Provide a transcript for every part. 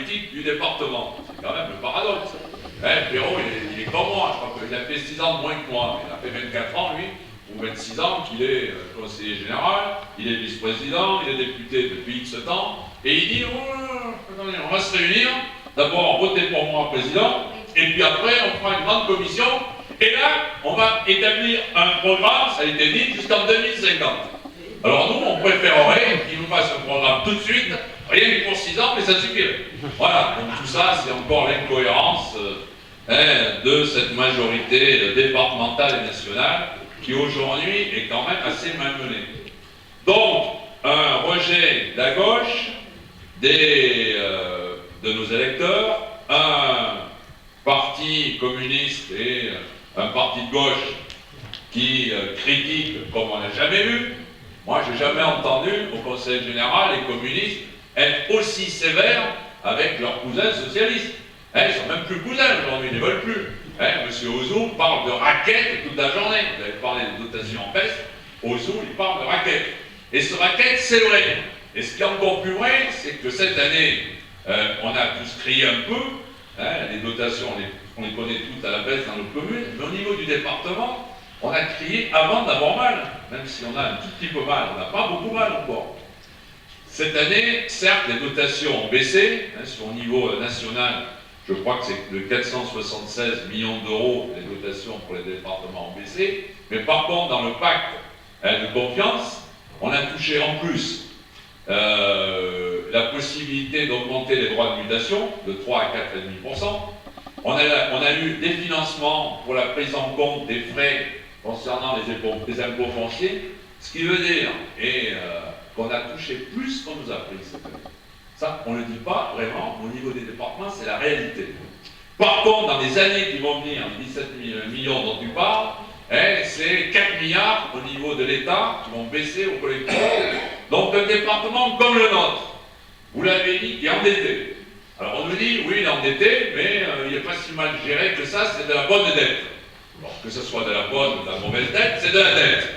politique du département. C'est quand même le paradoxe. Perrault, il est comme moi, je crois qu'il a fait 6 ans de moins que moi. Il a fait 24 ans, lui, ou 26 ans qu'il est conseiller général, il est vice-président, il est député depuis X temps, et il dit, attendez, on va se réunir, d'abord voter pour moi président, et puis après on fera une grande commission, et là, on va établir un programme, ça a été dit, jusqu'en 2050. Alors nous, on préférerait qu'il nous fasse un programme tout de suite, rien que pour 6 ans, mais ça suffirait. Voilà, donc tout ça, c'est encore l'incohérence de cette majorité départementale et nationale, qui aujourd'hui est quand même assez malmenée. Donc, un rejet de la gauche, de nos électeurs, un parti communiste et un parti de gauche qui critique comme on n'a jamais vu. Moi, j'ai jamais entendu au Conseil général les communistes être aussi sévères avec leurs cousins socialistes. Ils sont même plus cousins aujourd'hui, ils ne veulent plus. Monsieur Ozoum parle de raquettes toute la journée. Vous avez parlé de dotation en peste. Ozoum, il parle de raquettes. Et ce raquette, c'est vrai. Et ce qui est encore plus vrai, c'est que cette année, on a tous crié un peu. Les dotations, on les connaît toutes à la baisse dans nos communes. Mais au niveau du département, on a crié avant d'avoir mal. Même si on a un tout petit peu mal, on n'a pas beaucoup mal encore. Cette année, certes, les dotations ont baissé. Sur le niveau national, je crois que c'est de 476 millions d'euros les dotations pour les départements ont baissé. Mais par contre, dans le pacte de confiance, on a touché en plus la possibilité d'augmenter les droits de mutation de 3 à 4,5%. On a eu des financements pour la prise en compte des frais concernant les impôts fonciers, ce qui veut dire qu'on a touché plus qu'on nous a pris cette année. Ça, on ne le dit pas vraiment, au niveau des départements, c'est la réalité. Par contre, dans les années qui vont venir, les 17 millions dont tu parles, c'est 4 milliards au niveau de l'État qui vont baisser aux collectivités. Donc un département comme le nôtre, vous l'avez dit, qui est endetté. Alors on nous dit, oui, il est endetté, mais il n'est pas si mal géré que ça, c'est de la bonne dette. Alors que ce soit de la bonne ou de la mauvaise dette, c'est de la dette.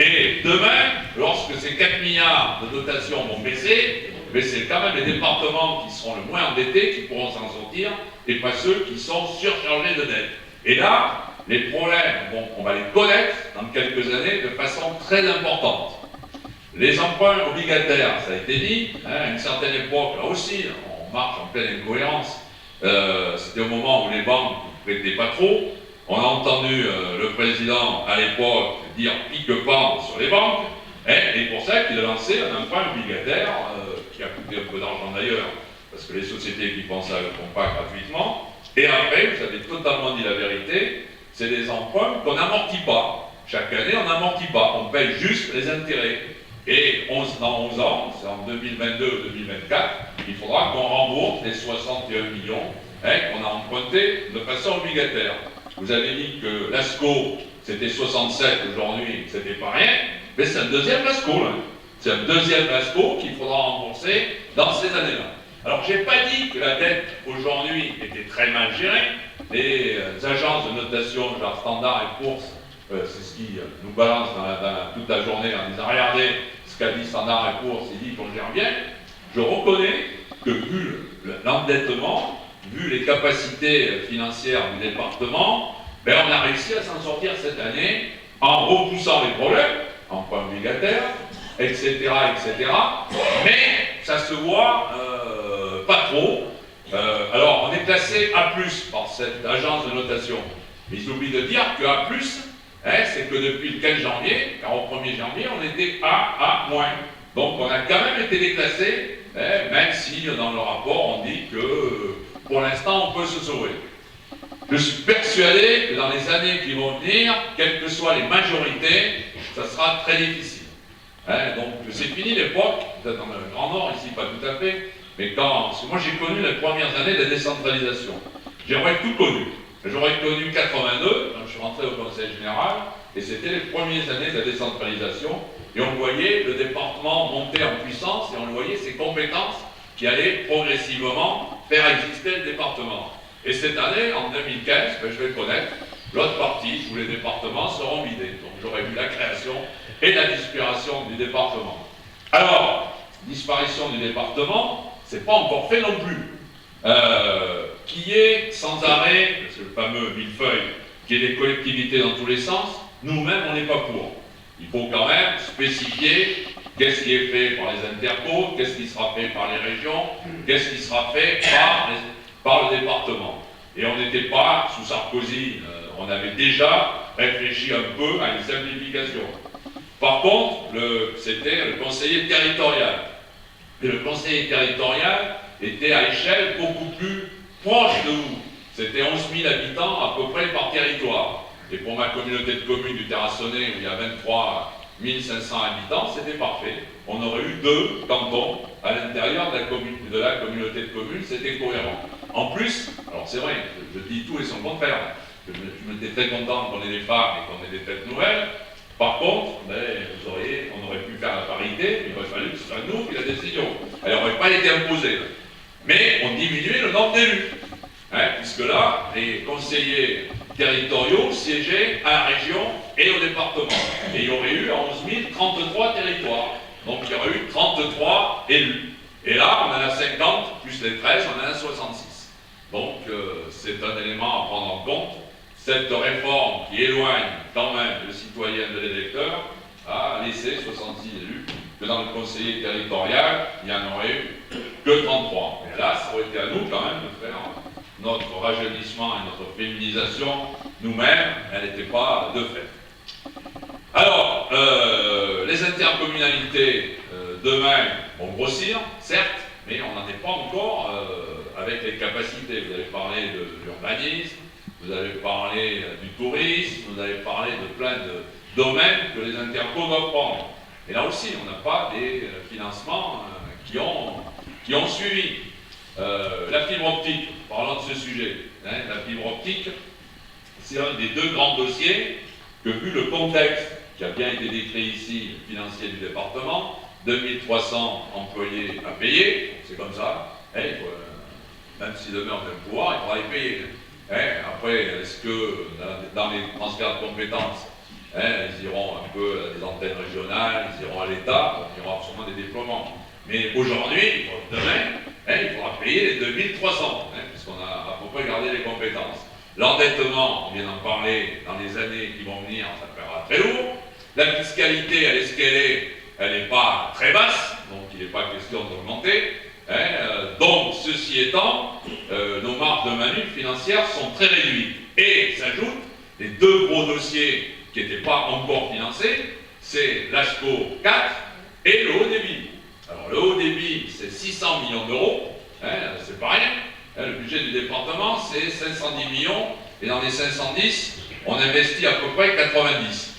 Et demain, lorsque ces 4 milliards de dotations vont baisser, c'est quand même les départements qui seront le moins endettés qui pourront s'en sortir, et pas ceux qui sont surchargés de dettes. Et là, les problèmes, on va les connaître dans quelques années de façon très importante. Les emprunts obligataires, ça a été dit, à une certaine époque, là aussi, on marche en pleine incohérence. C'était au moment où les banques ne prêtaient pas trop. On a entendu le président à l'époque dire pique-pente sur les banques, et pour ça qu'il a lancé un emprunt obligataire qui a coûté un peu d'argent d'ailleurs, parce que les sociétés qui font ça ne le font pas gratuitement. Et après, vous avez totalement dit la vérité, c'est des emprunts qu'on n'amortit pas. Chaque année, on n'amortit pas, on paye juste les intérêts. Et dans 11 ans, c'est en 2022 ou 2024, il faudra qu'on rembourse les 61 millions qu'on a empruntés de façon obligataire. Vous avez dit que l'ASCO, c'était 67 aujourd'hui, c'était pas rien, mais c'est un deuxième LASCO, là. C'est un deuxième LASCO qu'il faudra rembourser dans ces années-là. Alors, je n'ai pas dit que la dette aujourd'hui était très mal gérée. Les agences de notation, genre Standard et Poor's, c'est ce qui nous balance toute la journée en disant regardez ce qu'a dit Standard et Poor's, il dit qu'on gère bien. Je reconnais que vu l'endettement, vu les capacités financières du département, on a réussi à s'en sortir cette année en repoussant les problèmes, emprunts obligataires, etc., etc. Mais ça se voit pas trop. Alors, on est classé A+, par cette agence de notation. Mais ils oublient de dire que A+, c'est que depuis le 15 janvier, car au 1er janvier, on était A-. Donc, on a quand même été déclassé, même si dans le rapport, on dit que pour l'instant, on peut se sauver. Je suis persuadé que dans les années qui vont venir, quelles que soient les majorités, ça sera très difficile. Donc, c'est fini l'époque, vous êtes dans le Grand Nord, ici, pas tout à fait, mais parce que moi j'ai connu les premières années de décentralisation. J'aurais tout connu. J'aurais connu 82, quand je suis rentré au Conseil général, et c'était les premières années de la décentralisation, et on voyait le département monter en puissance, et on voyait ses compétences qui allaient progressivement faire exister le département. Et cette année, en 2015, je vais le connaître, l'autre partie, où les départements seront vidés. Donc j'aurais vu la création et la disparition du département. Alors, disparition du département, c'est pas encore fait non plus. qui est sans arrêt, c'est le fameux millefeuille, qui est des collectivités dans tous les sens, nous-mêmes on n'est pas pour. Il faut quand même spécifier qu'est-ce qui est fait par les intercos, qu'est-ce qui sera fait par les régions, qu'est-ce qui sera fait par le département. Et on n'était pas, sous Sarkozy, on avait déjà réfléchi un peu à une simplification. Par contre, c'était le conseiller territorial. Et le conseiller territorial était à échelle beaucoup plus proche de vous. C'était 11 000 habitants à peu près par territoire. Et pour ma communauté de communes du Terrassonnais, où il y a 23 500 habitants, c'était parfait. On aurait eu 2 cantons à l'intérieur de la communauté de communes, c'était cohérent. En plus, alors c'est vrai, je dis tout et son contraire. Je m'étais très content qu'on ait des femmes et qu'on ait des fêtes nouvelles. Par contre, on aurait pu faire la parité, mais il aurait fallu que ce soit nous qui la décidions. Elle n'aurait pas été imposée. Mais on diminuait le nombre d'élus. Puisque là, les conseillers territoriaux siégeaient à la région et au département. Et il y aurait eu à 11 033 territoires. Donc il y aurait eu 33 élus. Et là, on en a 50, plus les 13, on en a 66. Donc c'est un élément à prendre en compte. Cette réforme qui éloigne quand même le citoyen de l'électeur a laissé 66 élus, que dans le conseiller territorial, il n'y en aurait eu que 33. Et là, ça aurait été à nous quand même de faire notre rajeunissement et notre féminisation nous-mêmes, elle n'était pas de fait. Alors, les intercommunalités demain vont grossir, certes, mais on n'en est pas encore avec les capacités. Vous avez parlé de l'urbanisme, vous avez parlé du tourisme, vous avez parlé de plein de domaines que les intercos doivent prendre. Et là aussi, on n'a pas des financements qui ont suivi. La fibre optique, parlons de ce sujet. La fibre optique, c'est un des 2 grands dossiers que, vu le contexte qui a bien été décrit ici, financier du département, 2300 employés à payer, c'est comme ça, même si demain on a le pouvoir, il faudra les payer. Après, est-ce que dans les transferts de compétences, ils iront un peu à des antennes régionales, ils iront à l'État, il y aura sûrement des déploiements. Mais aujourd'hui, demain, il faudra payer les 2300, puisqu'on a à peu près gardé les compétences. L'endettement, on vient d'en parler, dans les années qui vont venir, ça paiera très lourd. La fiscalité, elle est ce qu'elle est, elle n'est pas très basse, donc il n'est pas question d'augmenter. Donc, ceci étant, nos marges de manœuvre financières sont très réduites. Et s'ajoutent les 2 gros dossiers qui n'étaient pas encore financés, c'est l'ASCO 4 et le haut débit. Alors le haut débit, c'est 600 millions d'euros, c'est pas rien. Le budget du département, c'est 510 millions, et dans les 510, on investit à peu près 90.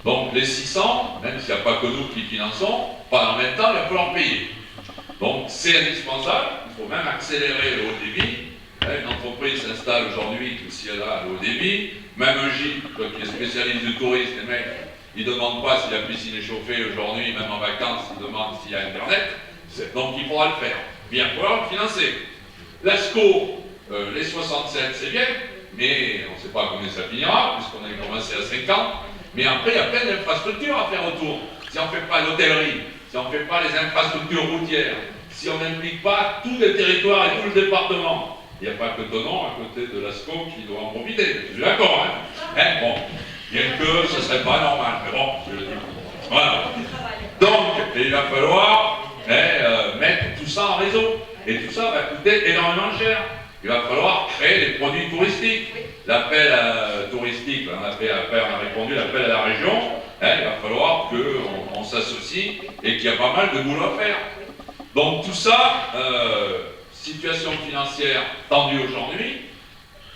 Donc les 600, même s'il n'y a pas que nous qui finançons, pendant 20 ans, il va falloir payer. Donc c'est indispensable, il faut même accélérer le haut débit. Une entreprise s'installe aujourd'hui, si elle a le haut débit, même un gîte, qui est spécialiste du tourisme, les mecs, ils ne demandent pas si la piscine est chauffée aujourd'hui, même en vacances, ils demandent s'il y a Internet. Donc il faudra le faire. Bien, il faudra le financer. L'ASCO, les 67, c'est bien, mais on ne sait pas combien ça finira, puisqu'on a commencé à 50. Mais après, il y a plein d'infrastructures à faire autour. Si on ne fait pas l'hôtellerie, si on ne fait pas les infrastructures routières, si on n'implique pas tous les territoires et tout le département, il n'y a pas que Thonon à côté de l'ASCO qui doit en profiter. Je suis d'accord, bon, bien que ce ne serait pas normal, mais bon, je le dis. Voilà. Donc, il va falloir mettre tout ça en réseau. Et tout ça va coûter énormément cher. Il va falloir créer des produits touristiques. L'appel touristique, on a répondu à l'appel à la région. Il va falloir qu'on s'associe et qu'il y a pas mal de boulot à faire. Donc tout ça, situation financière tendue aujourd'hui,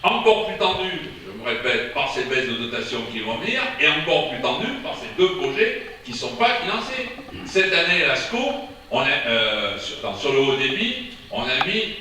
encore plus tendue, je me répète, par ces baisses de dotation qui vont venir, et encore plus tendue par ces 2 projets qui ne sont pas financés. Cette année, l'ASCO, sur le haut débit, on a mis